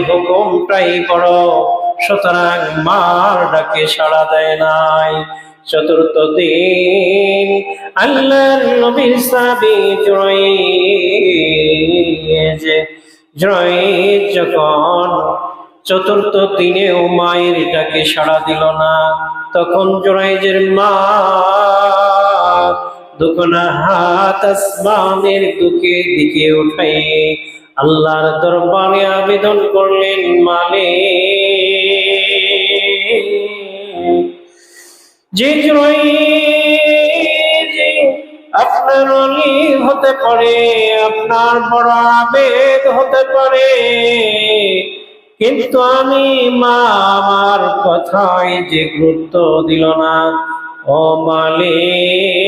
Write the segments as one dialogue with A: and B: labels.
A: হুকুমটাই বড়, সুতরাং মার ডাকে সাড়া দেয় নাই। চতুর্থ দিন আল্লাহর নবীর সাহাবী জুরাইজ যখন চতুর্থ দিনেও মায়ের ডাকে সাড়া দিল না, তখন জুরাইজের মা দুখানা হাত আসমানের দিকে উঠাই আল্লাহর দরবারে আবেদন করলেন, মালিক, যে জুরাইজ আপনার ওলি হতে পারে, আপনার বড় আবেদ হতে পারে, কিন্তু আমি মা আমার কথায় যে গুরুত্ব দিল না, ও মালিক,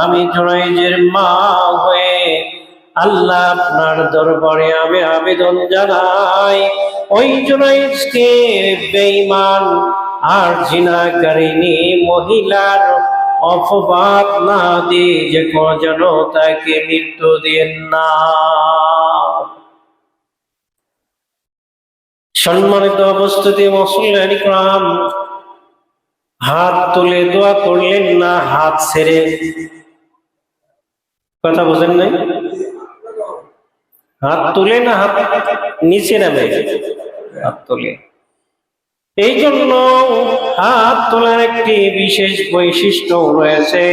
A: আমি জুরাইজের মা হয়ে আল্লাহ আপনার দরবারে আমি আবেদন জানাই, ওই জুরাইজকে বেঈমান আর জিনাকারিনী মহিলার অপবাদ না দিয়ে যে যেন তাকে মৃত্যু দেন না। সম্মানিত উপস্থিতি, মুসল্লিয়ান কিরাম, হাত তুলে দোয়া করলেন না হাত ছেড়ে? কথা বুঝেন নাই? হাত তুলে না হাত নিচে নামে? হাত তুলে। এই জন্য হাত তোলার একটি বিশেষ বৈশিষ্ট্য রয়েছে,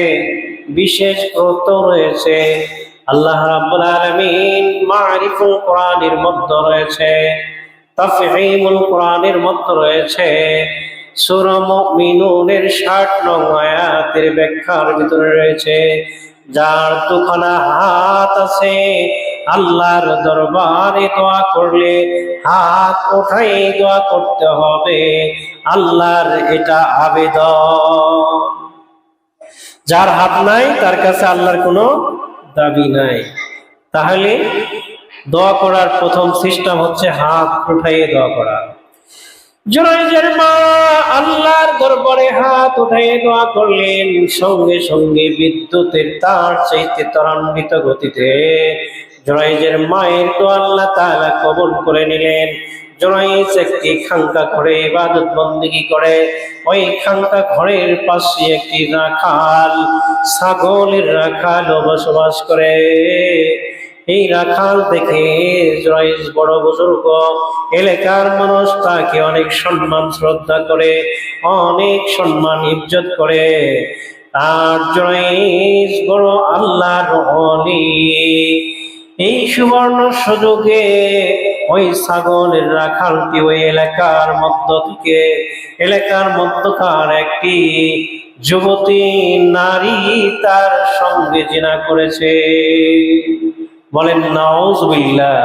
A: বিশেষ গুরুত্ব রয়েছে। আল্লাহ রাব্বুল আলামিন মারিফুল কোরআনের মধ্যে রয়েছে, তাফহিমুল কোরআনের মধ্যে রয়েছে, সূরা মুমিনুনের ৬০ নং আয়াতের ব্যাখ্যার ভিতরে রয়েছে, যার দুখানা হাত আছে আল্লাহর দরবারে দোয়া করলে হাত উঠাই দোয়া করতে হবে, আল্লাহর এটা আবেদন। যার হাত নাই তার কাছে আল্লাহর কোনো দাবি নাই। তাহলে দোয়া করার প্রথম সিস্টেম হচ্ছে হাত উঠাইয়ে দোয়া করা। জুরাইজের মা আল্লাহর দরবারে হাত উঠাইয়ে দোয়া করলেন, সঙ্গে সঙ্গে বিদ্যুতের তার চাইতে ত্বরান্বিত গতিতে জুরাইজের মায়ের দোয়া আল্লাহ তাআলা কবুল করে নিলেন। জুরাইজ একটি খানকা ঘরে ইবাদত বন্দেগী করে, ওই খানকা ঘরের পাশে একটি রাখাল, ছাগলের রাখাল বসবাস করে। এই রাখাল দেখে জুরাইজ বড় বুজুর্গ, এলাকার মানুষ তাকে অনেক সম্মান শ্রদ্ধা করে, অনেক সম্মান ইজ্জত করে। আর জুরাইজ বড় আল্লাহর ওলি। এই সুবর্ণ সুযোগে ওই ছাগলের রাখালটি ওই এলাকার মধ্যকার একটি যুবতী নারী তার সঙ্গে জিনা করেছে। বলেন নাউজুবিল্লাহ।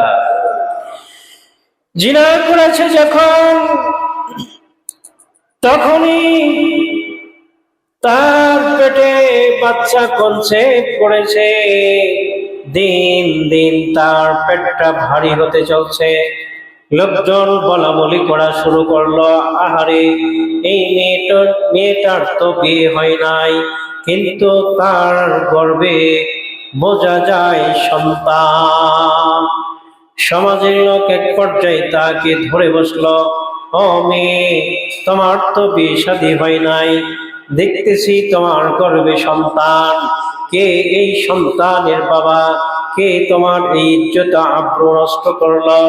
A: জিনা করেছে যখন, তখনই তার পেটে বাচ্চা কনসেপ্ট করেছে। দিন দিন তার পেটটা ভারী হতে চলছে। লোকজন বলা বলি করা শুরু করলো, আহারে, এই মেয়েটার তো বিয়ে হয় নাই, কিন্তু তার গর্ভে বোঝা যায় সন্তান। সমাজের লোক এক পর্যায়ে তাকে ধরে বসলো, ও মেয়ে, তোমার তো বিয়ে শাদী হয় নাই, দেখতেছি তোমার গর্ভে সন্তান, কে এই সন্তানের বাবা, কে তোমার এই ইজ্জত আব্রু নষ্ট করলো?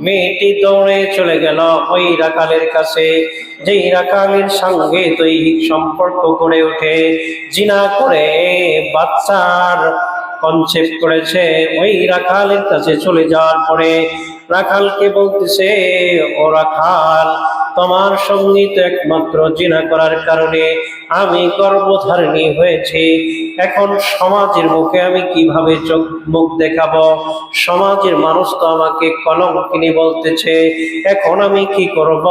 A: মেয়েটি দৌড়ে চলে গেল ওই রাখালের কাছে, যেই রাখালের সঙ্গে দৈহিক সম্পর্ক গড়ে ওঠে, জিনা করে বাচ্চার কনসেপ্ট করেছে। ওই রাখালের কাছে চলে যাওয়ার পরে রাখালকে বলতেছে, ও রাখাল, তোমার সঙ্গে তো একমাত্র জিনা করার কারণে আমি গর্ভধারিণী হয়েছি। এখন সমাজের মুখে আমি কিভাবে মুখ দেখাবো? সমাজের মানুষ তো আমাকে কলঙ্কিনী বলতেছে, এখন আমি কি করব?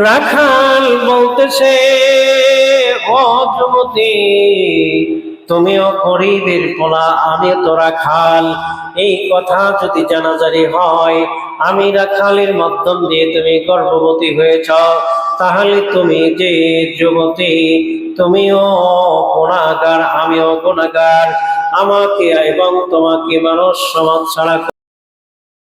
A: রাখাল বলতেছে, ও যুবতী, তুমিও গরিবের পোলা, আমি তো রাখাল। এই কথা যদি জানাজানি হয় আমি রাখালের মাধ্যম দিয়ে তুমি গর্ভবতী হয়েছ, তাহলে তুমি যে যুবতী, তুমিও গুনাহগার, আমিও গুনাহগার। আমাকে এবং তোমাকে মানুষ সমাজ ছাড়া